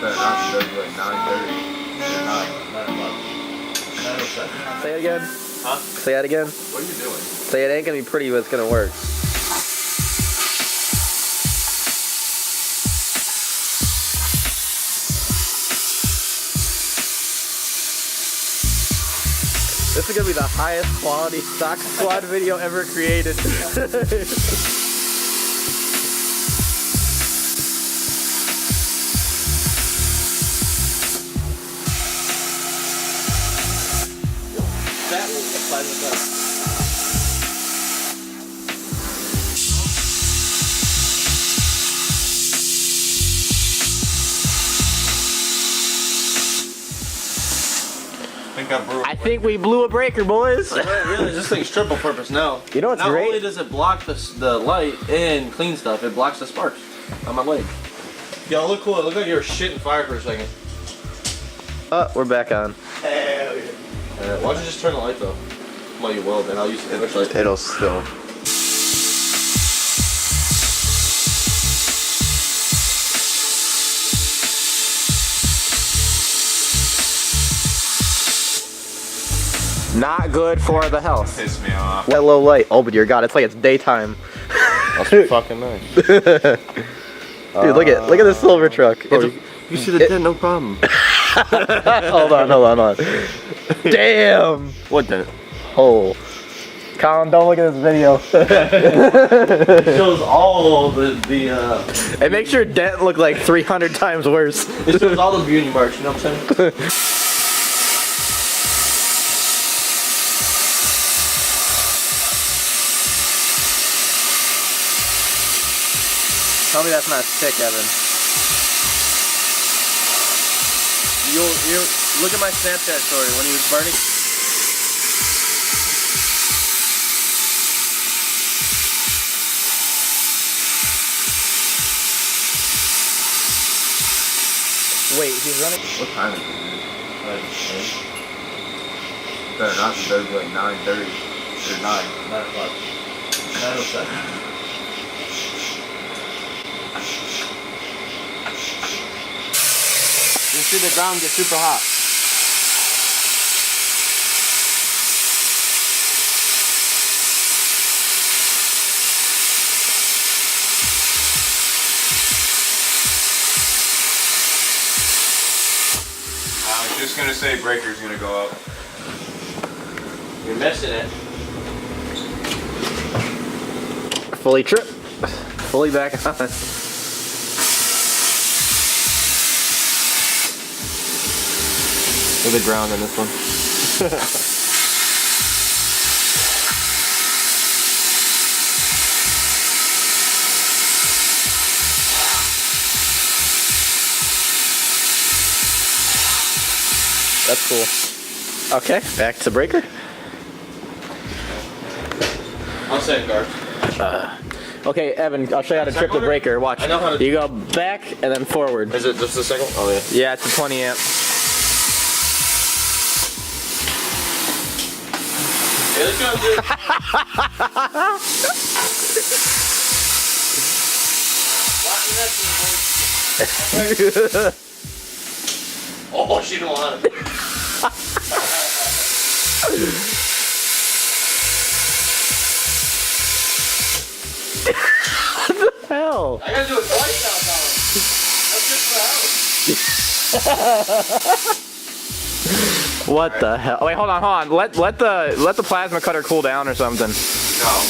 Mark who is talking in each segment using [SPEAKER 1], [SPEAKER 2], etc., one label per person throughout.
[SPEAKER 1] Better not be like 9:30 or 9 o'clock. 9:07.
[SPEAKER 2] Say it again.
[SPEAKER 1] Huh?
[SPEAKER 2] Say that again.
[SPEAKER 1] What are you doing?
[SPEAKER 2] Say it ain't gonna be pretty, but it's gonna work. This is gonna be the highest quality stock squad video ever created. That will apply to the I think we blew a breaker, boys.
[SPEAKER 3] Really, this thing's triple purpose now.
[SPEAKER 2] You know what's
[SPEAKER 3] Not
[SPEAKER 2] great?
[SPEAKER 3] Not only does it block the light and clean stuff, it blocks the sparks on my leg. Yo, look cool. It looked like you were shitting fire for a second.
[SPEAKER 2] We're back on.
[SPEAKER 3] Hell yeah. Why don't you just turn the light though? While you weld, and I'll use the light.
[SPEAKER 2] It'll still. Not good for the health.
[SPEAKER 1] Piss me off.
[SPEAKER 2] That low light. Oh, but dear God, it's like it's daytime.
[SPEAKER 3] That's fucking nice.
[SPEAKER 2] Dude, look at the silver truck.
[SPEAKER 3] Bro, you see the dent, no problem.
[SPEAKER 2] hold on. Damn.
[SPEAKER 3] What dent?
[SPEAKER 2] Oh. Colin, don't look at this video.
[SPEAKER 3] It shows all the
[SPEAKER 2] It makes your dent look like 300 times worse.
[SPEAKER 3] It shows all the beauty marks, you know what I'm saying?
[SPEAKER 2] Tell me that's not sick, Evan. You look at my Snapchat story when he was burning. Wait, he's running.
[SPEAKER 1] What time is it? Better not be like 9:30 or 9 o'clock. 9:07.
[SPEAKER 3] You see the ground get super hot.
[SPEAKER 1] I was just gonna say breaker's gonna go up.
[SPEAKER 3] You're missing it.
[SPEAKER 2] Fully tripped. Fully back on.
[SPEAKER 3] Look at the ground in this one.
[SPEAKER 2] That's cool. Okay, back to breaker.
[SPEAKER 3] I'll safeguard.
[SPEAKER 2] Okay, Evan, I'll show you how to trip the breaker. Watch.
[SPEAKER 3] I know how to.
[SPEAKER 2] You go back and then forward.
[SPEAKER 3] Is it just the second? Oh yeah.
[SPEAKER 2] Yeah, it's a 20 amp.
[SPEAKER 3] Hey, let's go do it. Oh, she don't want it.
[SPEAKER 2] What the hell?
[SPEAKER 3] I gotta do it twice now, Colin. That's good for the house.
[SPEAKER 2] What the hell? Wait, hold on. Let the plasma cutter cool down or something.
[SPEAKER 1] No.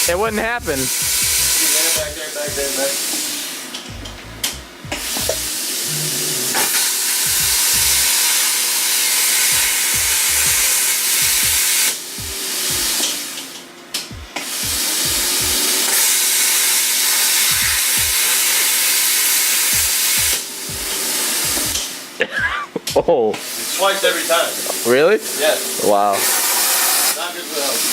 [SPEAKER 2] It wouldn't happen.
[SPEAKER 3] Back there.
[SPEAKER 2] Oh.
[SPEAKER 3] It's twice every time.
[SPEAKER 2] Really?
[SPEAKER 3] Yes.
[SPEAKER 2] Wow.
[SPEAKER 3] Not good for the house.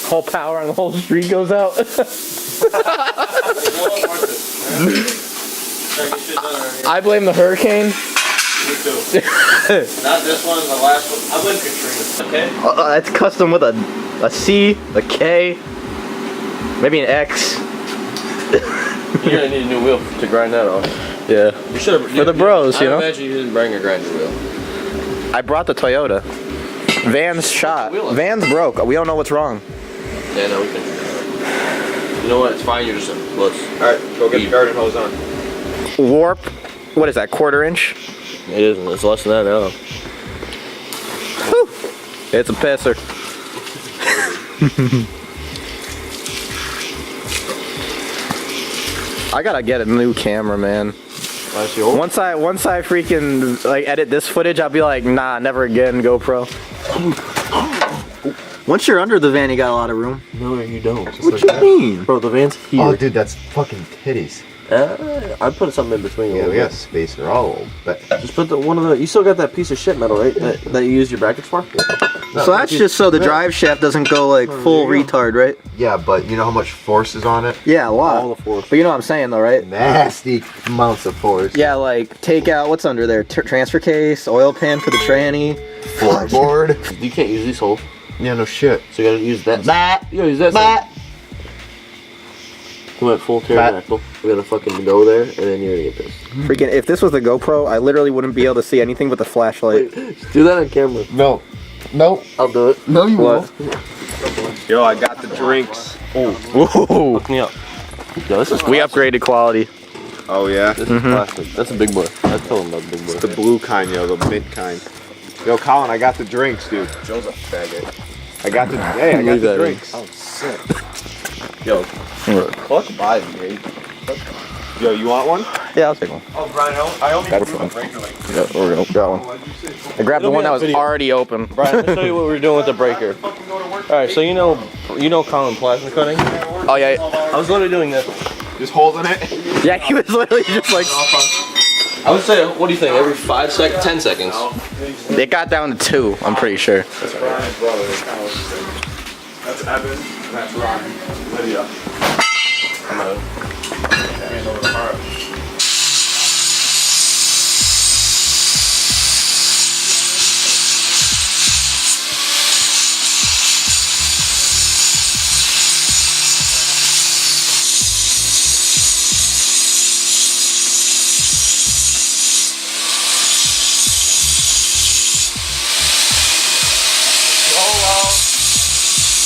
[SPEAKER 2] Whole power on the whole street goes out. I blame the hurricane.
[SPEAKER 3] Me too. Not this one, the last one. I blame Katrina. Okay.
[SPEAKER 2] It's custom with a C, a K, maybe an X.
[SPEAKER 3] You're gonna need a new wheel to grind that off.
[SPEAKER 2] Yeah.
[SPEAKER 3] You should have.
[SPEAKER 2] For the bros, you know.
[SPEAKER 3] I imagine you didn't bring a grinder wheel.
[SPEAKER 2] I brought the Toyota. Van's shot. Van's broke. We don't know what's wrong.
[SPEAKER 3] Yeah, no, we can. You know what? It's fine. You're just close.
[SPEAKER 1] All right, go get the garden hose on.
[SPEAKER 2] Warp. What is that? 1/4 inch?
[SPEAKER 3] It isn't. It's less than that now.
[SPEAKER 2] Whew. It's a pisser. I gotta get a new camera, man. Once I freaking like edit this footage, I'll be like, nah, never again, GoPro. Once you're under the van, you got a lot of room.
[SPEAKER 3] No, you don't.
[SPEAKER 2] What you mean?
[SPEAKER 3] Bro, the van's here.
[SPEAKER 4] Oh, dude, that's fucking titties.
[SPEAKER 3] I put something in between.
[SPEAKER 4] Yeah, we got space. They're all but
[SPEAKER 3] just put one of the. You still got that piece of shit metal, right? That you use your brackets for.
[SPEAKER 4] No,
[SPEAKER 2] so that's just so the drive shaft doesn't go like full retard, right?
[SPEAKER 4] Yeah, but you know how much force is on it?
[SPEAKER 2] Yeah, a lot.
[SPEAKER 3] All the force.
[SPEAKER 2] But you know what I'm saying, though, right?
[SPEAKER 4] Nasty amounts of force.
[SPEAKER 2] Yeah, like take out what's under there: transfer case, oil pan for the tranny,
[SPEAKER 4] Floorboard.
[SPEAKER 3] You can't use these holes.
[SPEAKER 4] Yeah, no shit.
[SPEAKER 3] So you gotta use that. You gotta use that. Side. You went full pterodactyl. We gotta fucking go there, and then you're gonna get this.
[SPEAKER 2] Freaking! If this was the GoPro, I literally wouldn't be able to see anything but the flashlight.
[SPEAKER 3] Wait, do that on camera.
[SPEAKER 4] No. Nope.
[SPEAKER 3] I'll do it.
[SPEAKER 4] No, you won't.
[SPEAKER 1] Yo, I got the drinks.
[SPEAKER 2] Whoa!
[SPEAKER 3] Hook me up. Yo, this is
[SPEAKER 2] We upgraded quality.
[SPEAKER 1] Oh yeah,
[SPEAKER 3] This is plastic. That's a big boy. I told him about the big boy.
[SPEAKER 1] the blue kind, yo, the mint kind. Yo, Colin, I got the drinks, dude. Joe's a faggot. I got the
[SPEAKER 3] Leave that in.
[SPEAKER 1] drinks.
[SPEAKER 3] Oh, sick. Yo, fuck by me, dude.
[SPEAKER 1] Yo, you want one?
[SPEAKER 2] Yeah, I'll take one.
[SPEAKER 1] Oh, Brian, I only
[SPEAKER 2] Got it for one. Yeah, we're gonna got one. I grabbed the one that was already open.
[SPEAKER 3] Brian, let me show you what we're doing with the breaker. Alright, so you know Colin plasma cutting?
[SPEAKER 2] Oh yeah.
[SPEAKER 3] I was literally doing this.
[SPEAKER 1] Just holding it.
[SPEAKER 2] Yeah, he was literally just like.
[SPEAKER 3] I would say, what do you think? Every 10 seconds.
[SPEAKER 2] It got down to 2. I'm pretty sure.
[SPEAKER 1] That's Brian's brother. That's Evan, and that's Ryan. Lydia.
[SPEAKER 3] I'm out.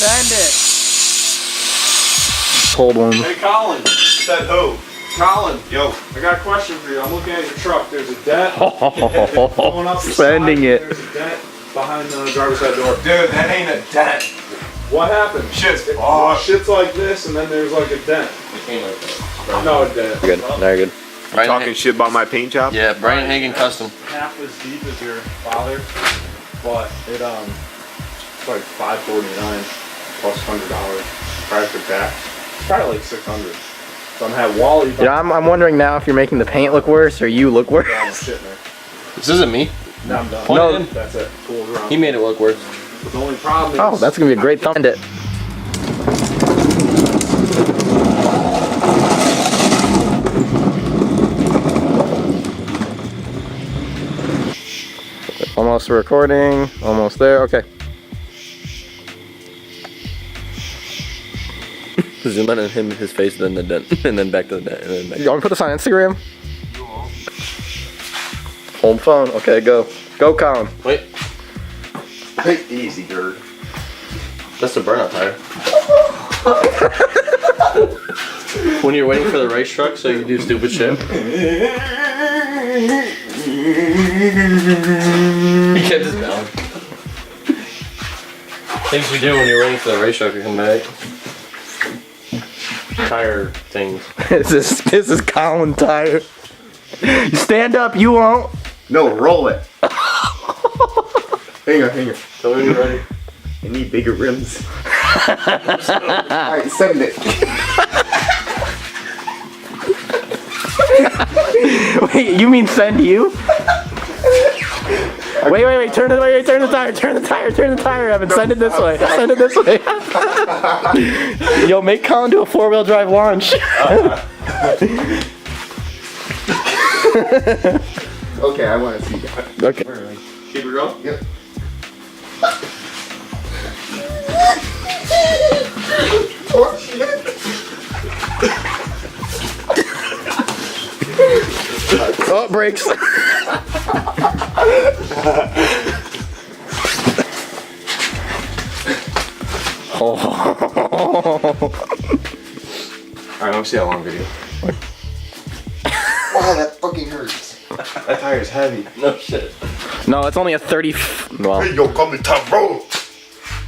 [SPEAKER 2] Send it. Cold one.
[SPEAKER 1] Hey, Colin. Said who? Colin. Yo, I got a question for you. I'm looking at your truck. There's a dent. Going up the
[SPEAKER 2] Sending
[SPEAKER 1] side,
[SPEAKER 2] it.
[SPEAKER 1] There's a dent behind the driver's side door. Dude, that ain't a dent. What happened? Shit's shit's like this, and then there's like a dent.
[SPEAKER 3] It came like that.
[SPEAKER 1] No, a dent.
[SPEAKER 2] Good. Very good.
[SPEAKER 3] Brian
[SPEAKER 1] Talking shit about my paint job?
[SPEAKER 3] Yeah, Brian Hagen Custom.
[SPEAKER 1] Half as deep as your father, but it's like $549 plus $100 price for tax. It's probably like $600. So I'm gonna have Wally.
[SPEAKER 2] Yeah, I'm wondering now if you're making the paint look worse or you look worse.
[SPEAKER 1] Yeah, I'm shit, man.
[SPEAKER 3] This isn't me.
[SPEAKER 1] Now I'm done.
[SPEAKER 3] No.
[SPEAKER 1] That's it. Tools around.
[SPEAKER 3] He made it look worse.
[SPEAKER 1] But the only problem is.
[SPEAKER 2] Oh, that's gonna be a great thumb. It. Almost recording. Almost there. Okay.
[SPEAKER 3] Zoom in on him, his face, then the dent, and then back to the dent, and then back.
[SPEAKER 2] You want me to put this on Instagram? Home phone. Okay, go. Go, Colin.
[SPEAKER 3] Wait,
[SPEAKER 4] Hey, easy, Gerd.
[SPEAKER 3] that's the burnout tire. When you're waiting for the race truck, so you do stupid shit. He kept his down. Things you do when you're waiting for the race truck to come back. Tire things.
[SPEAKER 2] This is Colin Tire. You stand up, you won't.
[SPEAKER 4] No, roll it. Hang on.
[SPEAKER 3] Tell me when you're ready.
[SPEAKER 4] I need bigger rims. Alright, send it.
[SPEAKER 2] Wait, you mean send you? Wait, turn the tire, Evan, send it this way. Yo, make Colin do a 4-wheel drive launch.
[SPEAKER 4] Okay, I want to see that.
[SPEAKER 2] Okay.
[SPEAKER 3] Keep it going?
[SPEAKER 4] Yep. Oh shit!
[SPEAKER 2] Oh, brakes.
[SPEAKER 1] Alright, let me see that long video.
[SPEAKER 4] Wow, that fucking hurts.
[SPEAKER 1] That tire's heavy.
[SPEAKER 3] No shit.
[SPEAKER 2] No, it's only a 30. Well,
[SPEAKER 4] Hey, yo, come in town, bro.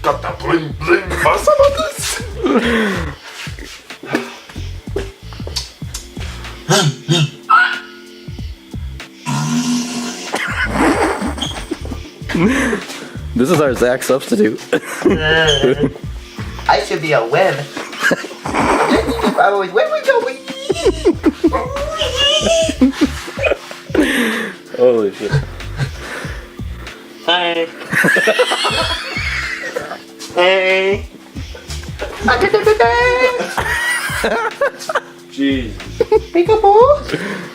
[SPEAKER 4] Got that bling bling muscle on this.
[SPEAKER 2] this is our Zach substitute.
[SPEAKER 5] I should be a web. If I was where we going?
[SPEAKER 3] Holy shit.
[SPEAKER 5] Hi. Hey.
[SPEAKER 3] Jeez.
[SPEAKER 5] Peekaboo.